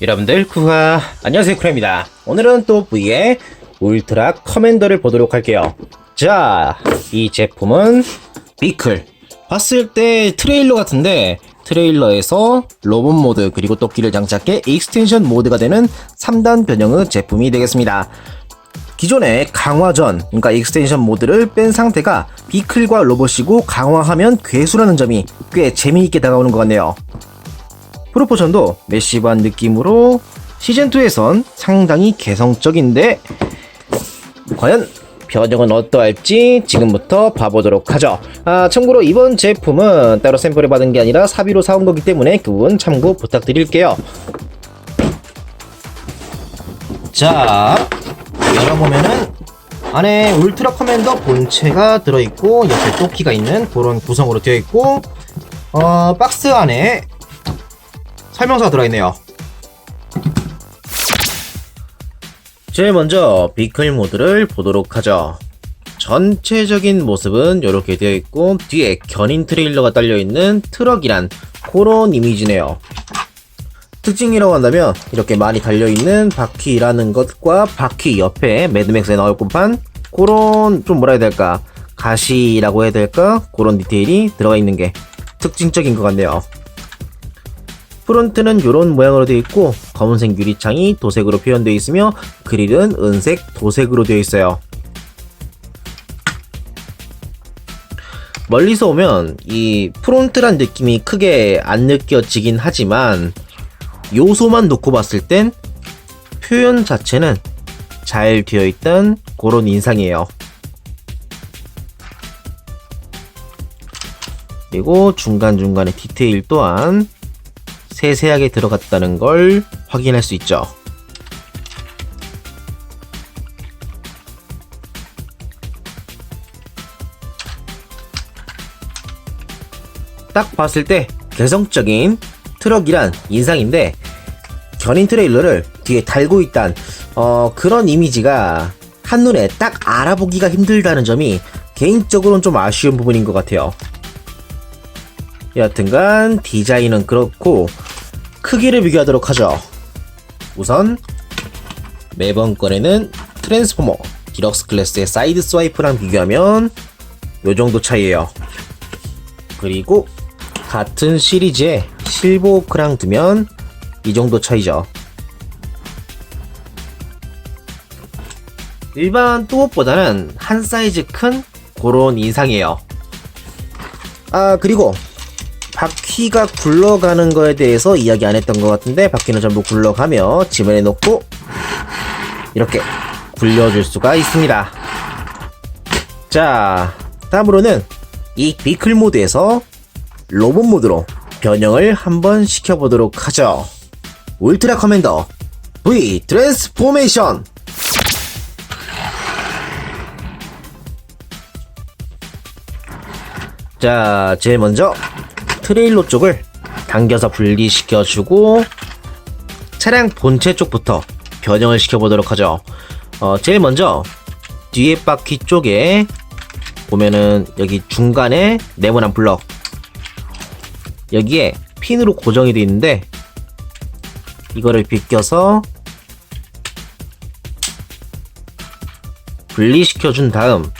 여러분들 구하 안녕하세요, 쿠라입니다. 오늘은 또 V의 울트라 커맨더를 보도록 할게요. 자, 이 제품은 비클. 봤을 때 트레일러 같은데 트레일러에서 로봇 모드 그리고 토끼를 장착해 익스텐션 모드가 되는 3단 변형의 제품이 되겠습니다. 기존의 강화전, 그러니까 익스텐션 모드를 뺀 상태가 비클과 로봇이고 강화하면 괴수라는 점이 꽤 재미있게 다가오는 것 같네요. 프로포션도 매시브한 느낌으로 시즌2에선 상당히 개성적인데 과연 변형은 어떠할지 지금부터 봐보도록 하죠. 참고로 이번 제품은 따로 샘플을 받은 게 아니라 사비로 사온 거기 때문에 그 부분 참고 부탁드릴게요. 자, 열어보면은 안에 울트라 커맨더 본체가 들어있고 옆에 토끼가 있는 그런 구성으로 되어있고 박스 안에 설명서가 들어있네요. 제일 먼저 비클 모드를 보도록 하죠. 전체적인 모습은 이렇게 되어 있고 뒤에 견인 트레일러가 달려있는 트럭이란 그런 이미지네요. 특징이라고 한다면 이렇게 많이 달려있는 바퀴라는 것과 바퀴 옆에 매드맥스에 나올 법한 그런 좀 뭐라 해야 될까, 가시라고 해야 될까, 그런 디테일이 들어가 있는 게 특징적인 것 같네요. 프론트는 이런 모양으로 되어 있고 검은색 유리창이 도색으로 표현되어 있으며 그릴은 은색 도색으로 되어 있어요. 멀리서 오면 이 프론트란 느낌이 크게 안 느껴지긴 하지만 요소만 놓고 봤을 땐 표현 자체는 잘 되어 있던 그런 인상이에요. 그리고 중간중간에 디테일 또한 세세하게 들어갔다는 걸 확인할 수 있죠. 딱 봤을 때 개성적인 트럭이란 인상인데 견인 트레일러를 뒤에 달고 있단 그런 이미지가 한눈에 딱 알아보기가 힘들다는 점이 개인적으로는 좀 아쉬운 부분인 것 같아요. 여하튼간 디자인은 그렇고 크기를 비교하도록 하죠. 우선 매번 꺼내는 트랜스포머 디럭스 클래스의 사이드 스와이프랑 비교하면 요정도 차이에요. 그리고 같은 시리즈의 실버호크랑 두면 이 정도 차이죠. 일반 뚜봇보다는 한 사이즈 큰 그런 인상이에요. 그리고 바퀴가 굴러가는 거에 대해서 이야기 안 했던 것 같은데 바퀴는 전부 굴러가며 지면에 놓고 이렇게 굴려줄 수가 있습니다. 자, 다음으로는 이 비클 모드에서 로봇 모드로 변형을 한번 시켜보도록 하죠. 울트라 커맨더 V 트랜스포메이션. 자, 제일 먼저 트레일러 쪽을 당겨서 분리시켜주고 차량 본체 쪽부터 변형을 시켜보도록 하죠. 제일 먼저 뒤에 바퀴 쪽에 보면은 여기 중간에 네모난 블럭, 여기에 핀으로 고정이 되어 있는데 이거를 비껴서 분리시켜준 다음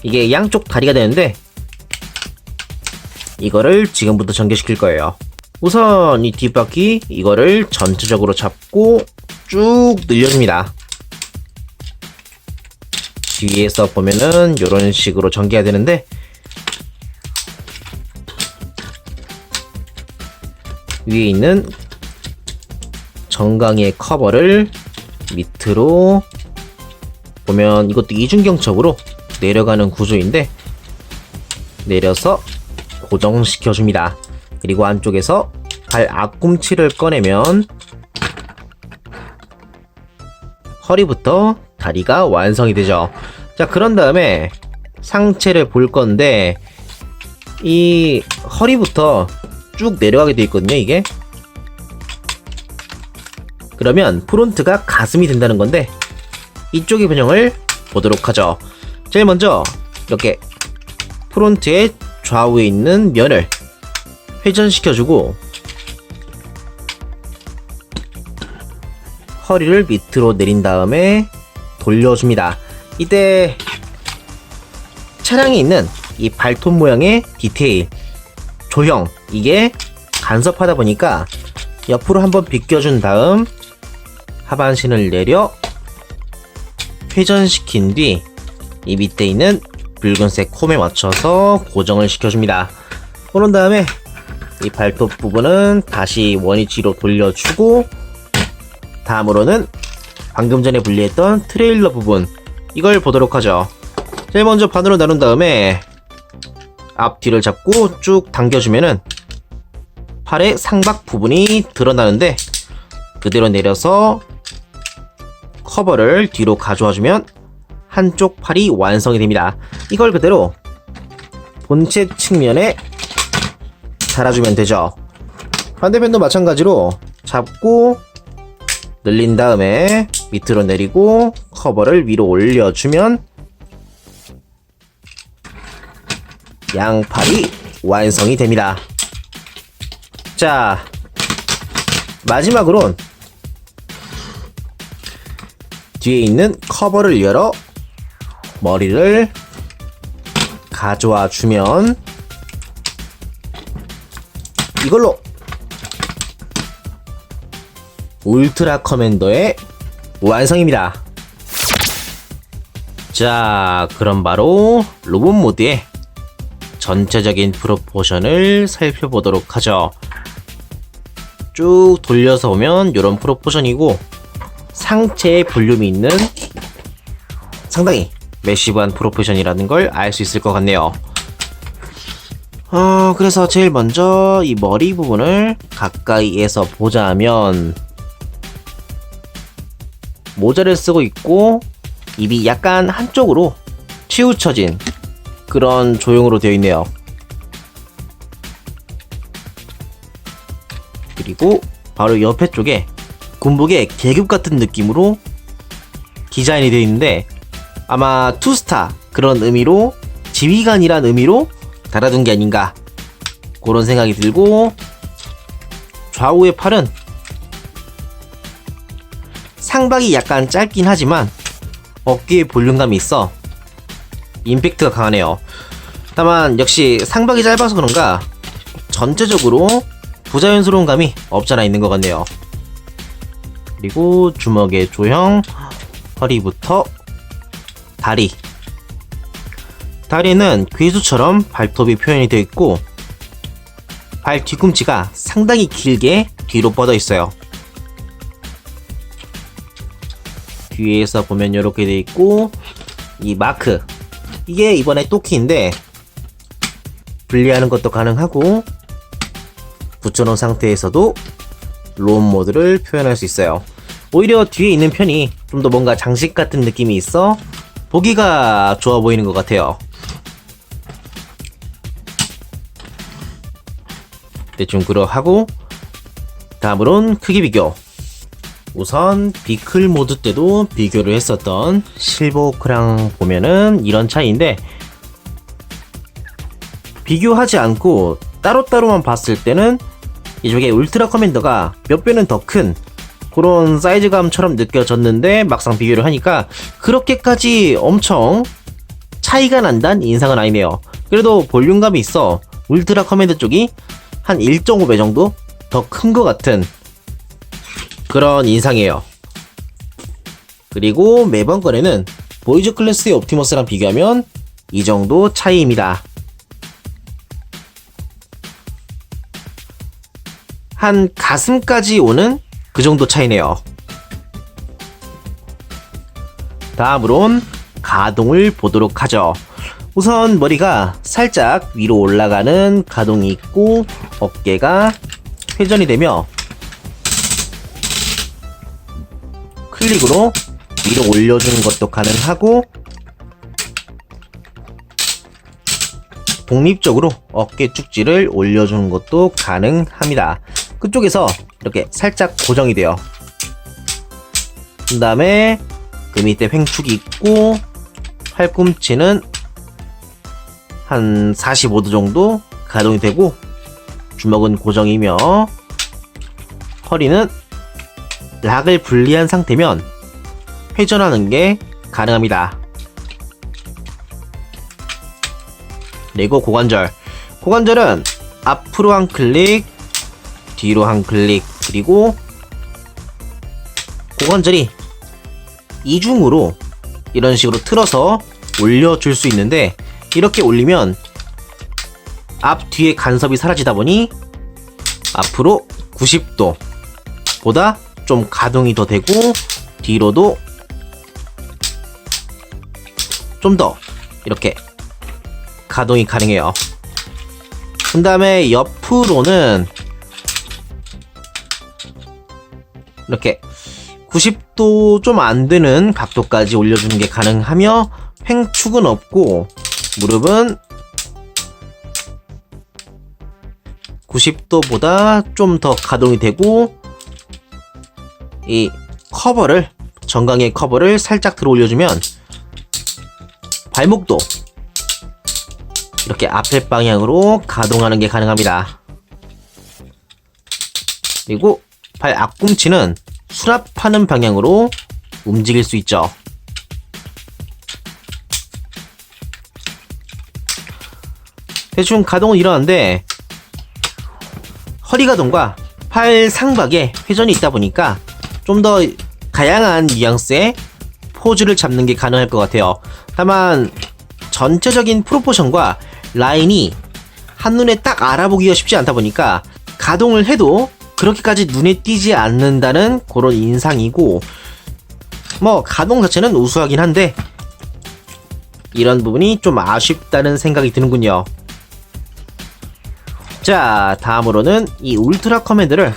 이게 양쪽 다리가 되는데 이거를 지금부터 전개시킬 거예요. 우선 이 뒷바퀴 이거를 전체적으로 잡고 쭉 늘려줍니다. 뒤에서 보면은 이런 식으로 전개가 되는데 위에 있는 정강이의 커버를 밑으로 보면 이것도 이중경첩으로 내려가는 구조인데 내려서 고정시켜줍니다. 그리고 안쪽에서 발 앞꿈치를 꺼내면 허리부터 다리가 완성이 되죠. 자, 그런 다음에 상체를 볼 건데 이 허리부터 쭉 내려가게 되어 있거든요, 이게. 그러면 프론트가 가슴이 된다는 건데 이쪽의 변형을 보도록 하죠. 제일 먼저 이렇게 프론트의 좌우에 있는 면을 회전시켜주고 허리를 밑으로 내린 다음에 돌려줍니다. 이때 차량에 있는 이 발톱 모양의 디테일, 조형, 이게 간섭하다 보니까 옆으로 한번 비껴준 다음 하반신을 내려 회전시킨 뒤 이 밑에 있는 붉은색 홈에 맞춰서 고정을 시켜줍니다. 그런 다음에 이 발톱 부분은 다시 원위치로 돌려주고, 다음으로는 방금 전에 분리했던 트레일러 부분, 이걸 보도록 하죠. 제일 먼저 반으로 나눈 다음에 앞뒤를 잡고 쭉 당겨주면은 팔의 상박 부분이 드러나는데, 그대로 내려서 커버를 뒤로 가져와주면 한쪽 팔이 완성이 됩니다. 이걸 그대로 본체 측면에 달아주면 되죠. 반대편도 마찬가지로 잡고 늘린 다음에 밑으로 내리고 커버를 위로 올려주면 양팔이 완성이 됩니다. 자, 마지막으론 뒤에 있는 커버를 열어 머리를 가져와 주면 이걸로 울트라 커맨더의 완성입니다. 자, 그럼 바로 로봇 모드의 전체적인 프로포션을 살펴보도록 하죠. 쭉 돌려서 보면 이런 프로포션이고, 상체에 볼륨이 있는 상당히 매시브한 프로포션이라는 걸 알 수 있을 것 같네요. 그래서 제일 먼저 이 머리 부분을 가까이에서 보자면 모자를 쓰고 있고 입이 약간 한쪽으로 치우쳐진 그런 조형으로 되어 있네요. 그리고 바로 옆에 쪽에 군복의 계급 같은 느낌으로 디자인이 되어 있는데, 아마 투스타 그런 의미로, 지휘관이란 의미로 달아둔 게 아닌가 그런 생각이 들고, 좌우의 팔은 상박이 약간 짧긴 하지만 어깨에 볼륨감이 있어 임팩트가 강하네요. 다만 역시 상박이 짧아서 그런가 전체적으로 부자연스러운 감이 없잖아 있는 것 같네요. 그리고 주먹의 조형, 허리부터 다리는 괴수처럼 발톱이 표현이 되어 있고, 발 뒤꿈치가 상당히 길게 뒤로 뻗어 있어요. 뒤에서 보면 이렇게 되어 있고, 이 마크, 이게 이번에 또키인데 분리하는 것도 가능하고, 붙여놓은 상태에서도 로봇 모드를 표현할 수 있어요. 오히려 뒤에 있는 편이 좀 더 뭔가 장식 같은 느낌이 있어 보기가 좋아 보이는 것 같아요. 대충 그러하고, 다음으론 크기 비교. 우선 비클 모드 때도 비교를 했었던 실버호크랑 보면은 이런 차이인데, 비교하지 않고 따로따로만 봤을 때는 이쪽에 울트라 커맨더가 몇 배는 더 큰 그런 사이즈감처럼 느껴졌는데, 막상 비교를 하니까 그렇게까지 엄청 차이가 난다는 인상은 아니네요. 그래도 볼륨감이 있어 울트라 커맨더 쪽이 한 1.5배 정도 더 큰 것 같은 그런 인상이에요. 그리고 매번 꺼내는 보이즈 클래스의 옵티머스랑 비교하면 이 정도 차이입니다. 한 가슴까지 오는 그 정도 차이네요. 다음으론 가동을 보도록 하죠. 우선 머리가 살짝 위로 올라가는 가동이 있고, 어깨가 회전이 되며 클릭으로 위로 올려주는 것도 가능하고, 독립적으로 어깨 축지를 올려주는 것도 가능합니다. 그쪽에서 이렇게 살짝 고정이 돼요. 그 다음에 그 밑에 횡축이 있고, 팔꿈치는 한 45도 정도 가동이 되고, 주먹은 고정이며 허리는 락을 분리한 상태면 회전하는 게 가능합니다. 그리고 고관절. 고관절은 앞으로 한 클릭, 뒤로 한 클릭, 그리고 고관절이 이중으로 이런 식으로 틀어서 올려줄 수 있는데, 이렇게 올리면 앞 뒤에 간섭이 사라지다 보니 앞으로 90도 보다 좀 가동이 더 되고, 뒤로도 좀 더 이렇게 가동이 가능해요. 그 다음에 옆으로는 이렇게 90도 좀 안되는 각도까지 올려주는 게 가능하며, 횡축은 없고 무릎은 90도보다 좀 더 가동이 되고, 이 커버를, 정강이의 커버를 살짝 들어 올려주면 발목도 이렇게 앞에 방향으로 가동하는 게 가능합니다. 그리고 발 앞꿈치는 수납하는 방향으로 움직일 수 있죠. 대충 가동은 이러한데, 허리 가동과 팔 상박에 회전이 있다 보니까 좀 더 다양한 뉘앙스의 포즈를 잡는 게 가능할 것 같아요. 다만 전체적인 프로포션과 라인이 한눈에 딱 알아보기가 쉽지 않다 보니까 가동을 해도 그렇게까지 눈에 띄지 않는다는 그런 인상이고, 뭐 가동 자체는 우수하긴 한데 이런 부분이 좀 아쉽다는 생각이 드는군요. 자, 다음으로는 이 울트라 커맨드를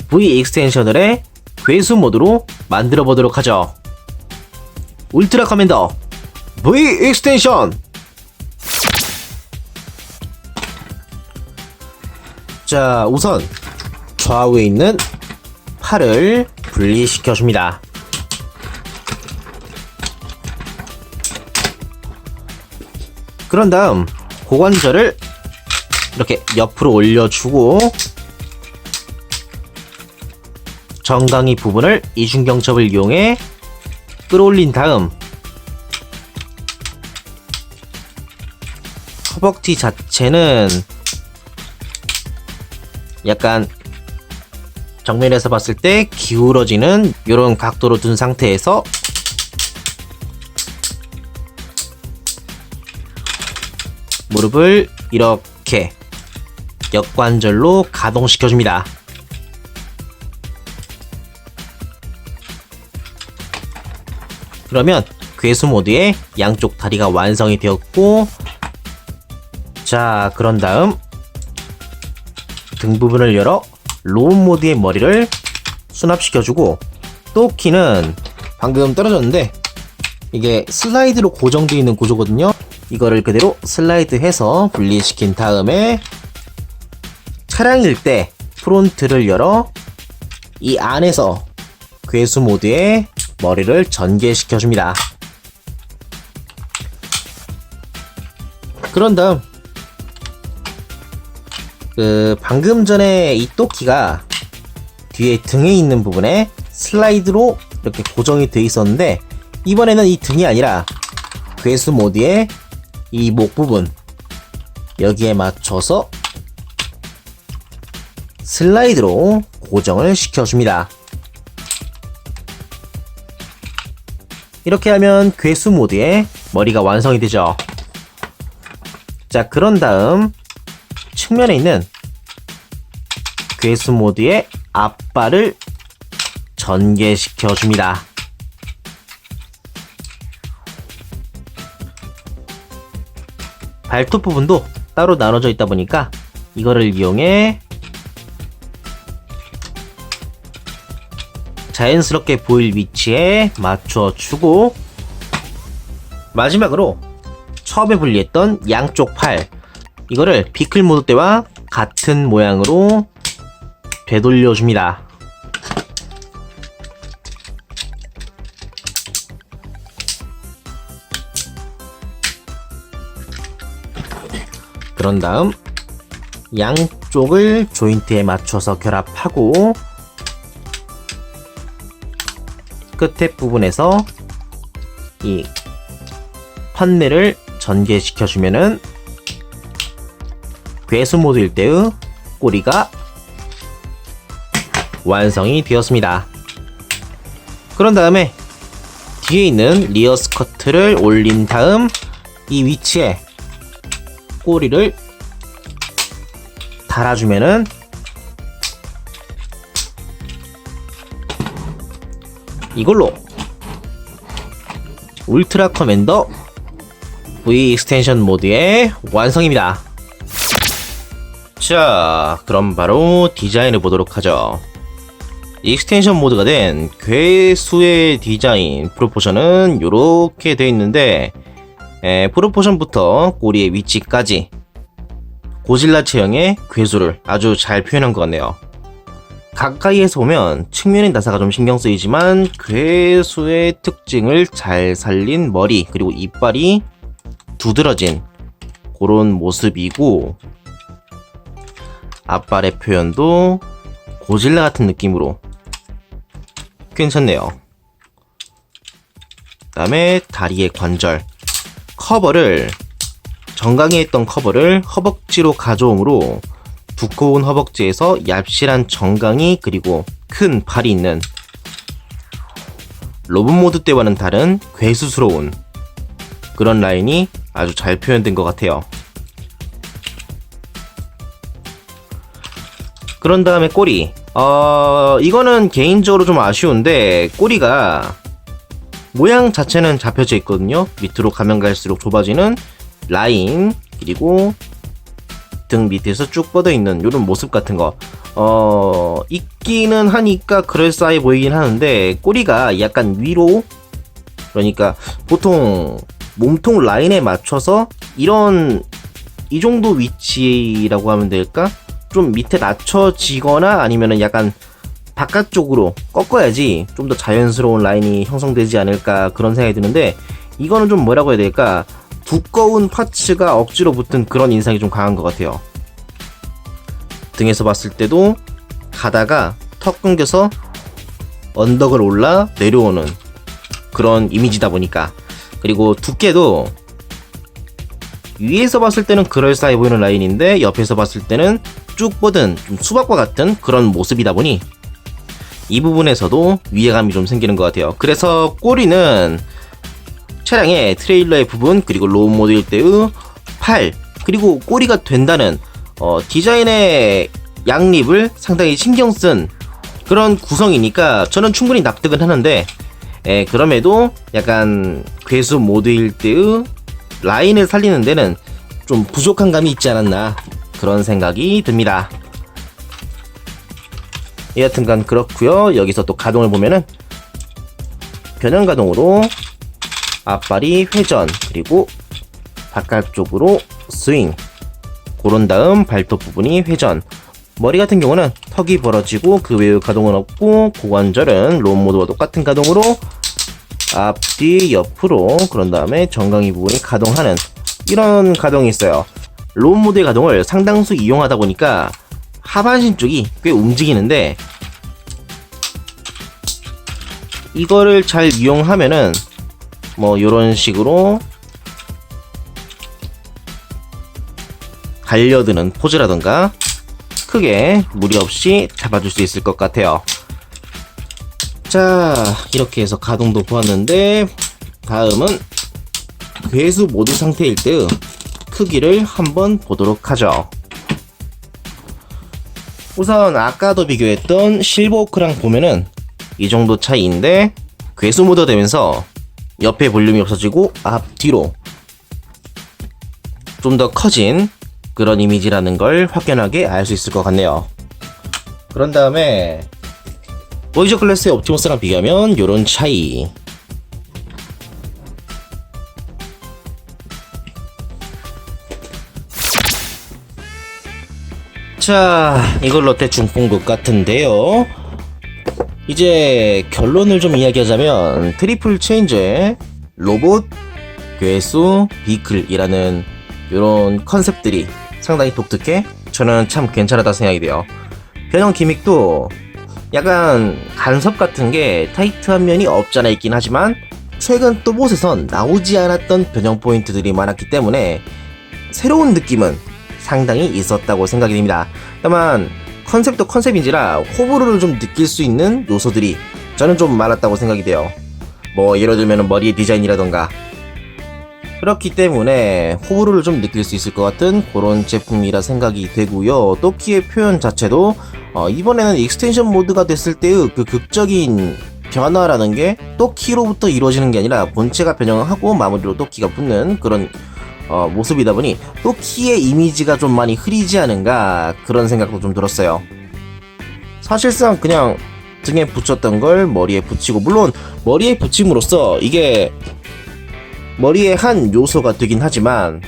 V 익스텐셔널의 괴수 모드로 만들어 보도록 하죠. 울트라 커맨더 V 익스텐션. 자, 우선 좌우에 있는 팔을 분리시켜 줍니다. 그런 다음 고관절을 이렇게 옆으로 올려주고, 정강이 부분을 이중경첩을 이용해 끌어올린 다음 허벅지 자체는 약간 정면에서 봤을 때 기울어지는 이런 각도로 둔 상태에서 무릎을 이렇게 역관절로 가동시켜줍니다. 그러면 괴수 모드의 양쪽 다리가 완성이 되었고, 자, 그런 다음 등 부분을 열어 로운 모드의 머리를 수납시켜주고, 또 키는 방금 떨어졌는데 이게 슬라이드로 고정되어 있는 구조거든요. 이거를 그대로 슬라이드해서 분리시킨 다음에 차량일 때 프론트를 열어 이 안에서 괴수 모드의 머리를 전개시켜줍니다. 그런 다음 방금 전에 이 또키가 뒤에 등에 있는 부분에 슬라이드로 이렇게 고정이 되어 있었는데, 이번에는 이 등이 아니라 괴수 모드의 이 목 부분, 여기에 맞춰서 슬라이드로 고정을 시켜줍니다. 이렇게 하면 괴수 모드의 머리가 완성이 되죠. 자, 그런 다음 측면에 있는 괴수 모드의 앞발을 전개시켜 줍니다. 발톱 부분도 따로 나눠져 있다 보니까 이거를 이용해 자연스럽게 보일 위치에 맞춰주고, 마지막으로 처음에 분리했던 양쪽 팔, 이거를 비클 모드 때와 같은 모양으로 되돌려줍니다. 그런 다음 양쪽을 조인트에 맞춰서 결합하고, 끝에 부분에서 이 판넬을 전개시켜주면은 괴수 모드일 때의 꼬리가 완성이 되었습니다. 그런 다음에 뒤에 있는 리어 스커트를 올린 다음 이 위치에 꼬리를 달아주면은 이걸로 울트라 커맨더 V 익스텐션 모드의 완성입니다. 자, 그럼 바로 디자인을 보도록 하죠. 익스텐션 모드가 된 괴수의 디자인 프로포션은 이렇게 되어 있는데, 프로포션부터 꼬리의 위치까지 고질라 체형의 괴수를 아주 잘 표현한 것 같네요. 가까이에서 보면 측면의 나사가 좀 신경 쓰이지만 괴수의 특징을 잘 살린 머리 그리고 이빨이 두드러진 그런 모습이고, 앞발의 표현도 고질라 같은 느낌으로 괜찮네요. 그 다음에 다리의 관절 커버를, 정강이에 있던 커버를 허벅지로 가져오므로 두꺼운 허벅지에서 얍실한 정강이 그리고 큰 팔이 있는 로봇 모드 때와는 다른 괴수스러운 그런 라인이 아주 잘 표현된 것 같아요. 그런 다음에 꼬리, 이거는 개인적으로 좀 아쉬운데 꼬리가 모양 자체는 잡혀져 있거든요. 밑으로 가면 갈수록 좁아지는 라인, 그리고 등 밑에서 쭉 뻗어 있는 이런 모습 같은 거 있기는 하니까 그럴싸해 보이긴 하는데, 꼬리가 약간 위로, 그러니까 보통 몸통 라인에 맞춰서 이 정도 위치라고 하면 될까? 좀 밑에 낮춰지거나 아니면은 약간 바깥쪽으로 꺾어야지 좀 더 자연스러운 라인이 형성되지 않을까, 그런 생각이 드는데, 이거는 좀 뭐라고 해야 될까? 두꺼운 파츠가 억지로 붙은 그런 인상이 좀 강한 것 같아요. 등에서 봤을 때도 가다가 턱 끊겨서 언덕을 올라 내려오는 그런 이미지다 보니까, 그리고 두께도 위에서 봤을 때는 그럴싸해 보이는 라인인데 옆에서 봤을 때는 쭉 뻗은 좀 수박과 같은 그런 모습이다 보니 이 부분에서도 위화감이 좀 생기는 것 같아요. 그래서 꼬리는 차량의 트레일러의 부분, 그리고 로우 모드일 때의 팔, 그리고 꼬리가 된다는 디자인의 양립을 상당히 신경 쓴 그런 구성이니까 저는 충분히 납득은 하는데, 그럼에도 약간 괴수 모드일 때의 라인을 살리는 데는 좀 부족한 감이 있지 않았나, 그런 생각이 듭니다. 여하튼간 그렇고요. 여기서 또 가동을 보면은 변형 가동으로 앞발이 회전, 그리고 바깥쪽으로 스윙, 고른 다음 발톱 부분이 회전, 머리 같은 경우는 턱이 벌어지고 그 외의 가동은 없고, 고관절은 로우 모드와 똑같은 가동으로 앞뒤 옆으로, 그런 다음에 정강이 부분이 가동하는 이런 가동이 있어요. 로우 모드의 가동을 상당수 이용하다 보니까 하반신 쪽이 꽤 움직이는데, 이거를 잘 이용하면은 뭐 요런 식으로 달려드는 포즈라던가 크게 무리 없이 잡아줄 수 있을 것 같아요. 자, 이렇게 해서 가동도 보았는데, 다음은 괴수 모드 상태일 때의 크기를 한번 보도록 하죠. 우선 아까도 비교했던 실버워크랑 보면은 이 정도 차이인데, 괴수 모드 되면서 옆에 볼륨이 없어지고 앞뒤로 좀 더 커진 그런 이미지라는 걸 확연하게 알 수 있을 것 같네요. 그런 다음에 보이저 클래스의 옵티머스랑 비교하면 이런 차이. 자, 이걸로 대충 본 것 같은데요. 이제 결론을 좀 이야기하자면 트리플 체인저의 로봇, 괴수, 비클이라는 이런 컨셉들이 상당히 독특해 저는 참 괜찮았다 생각이 돼요. 변형 기믹도 약간 간섭 같은 게 타이트한 면이 없잖아 있긴 하지만 최근 또봇에선 나오지 않았던 변형 포인트들이 많았기 때문에 새로운 느낌은 상당히 있었다고 생각이 됩니다. 다만 컨셉도 컨셉인지라 호불호를 좀 느낄 수 있는 요소들이 저는 좀 많았다고 생각이 돼요. 뭐 예를 들면 머리의 디자인이라던가 그렇기 때문에 호불호를 좀 느낄 수 있을 것 같은 그런 제품이라 생각이 되고요. 또키의 표현 자체도 이번에는 익스텐션 모드가 됐을 때의 그 극적인 변화라는 게 또키로부터 이루어지는 게 아니라 본체가 변형을 하고 마무리로 또키가 붙는 그런 모습이다 보니 또키의 이미지가 좀 많이 흐리지 않은가 그런 생각도 좀 들었어요. 사실상 그냥 등에 붙였던 걸 머리에 붙이고, 물론 머리에 붙임으로써 이게 머리의 한 요소가 되긴 하지만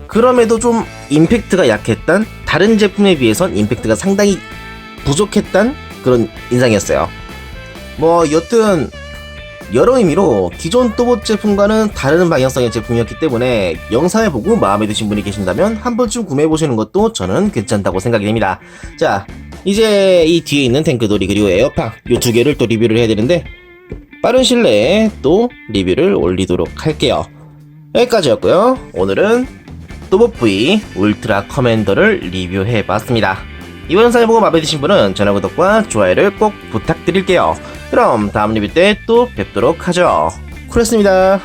그럼에도 좀 임팩트가 약했던, 다른 제품에 비해선 임팩트가 상당히 부족했던 그런 인상이었어요. 뭐 여튼 여러 의미로 기존 또봇 제품과는 다른 방향성의 제품이었기 때문에 영상을 보고 마음에 드신 분이 계신다면 한 번쯤 구매해보시는 것도 저는 괜찮다고 생각이 됩니다. 자, 이제 이 뒤에 있는 탱크돌이 그리고 에어팡 이 두 개를 또 리뷰를 해야 되는데 빠른 시일 내에 또 리뷰를 올리도록 할게요. 여기까지였고요. 오늘은 또봇 V 울트라 커맨더를 리뷰해봤습니다. 이번 영상을 보고 마음에 드신 분은 전화 구독과 좋아요를 꼭 부탁드릴게요. 그럼 다음 리뷰 때 또 뵙도록 하죠. 쿨했습니다.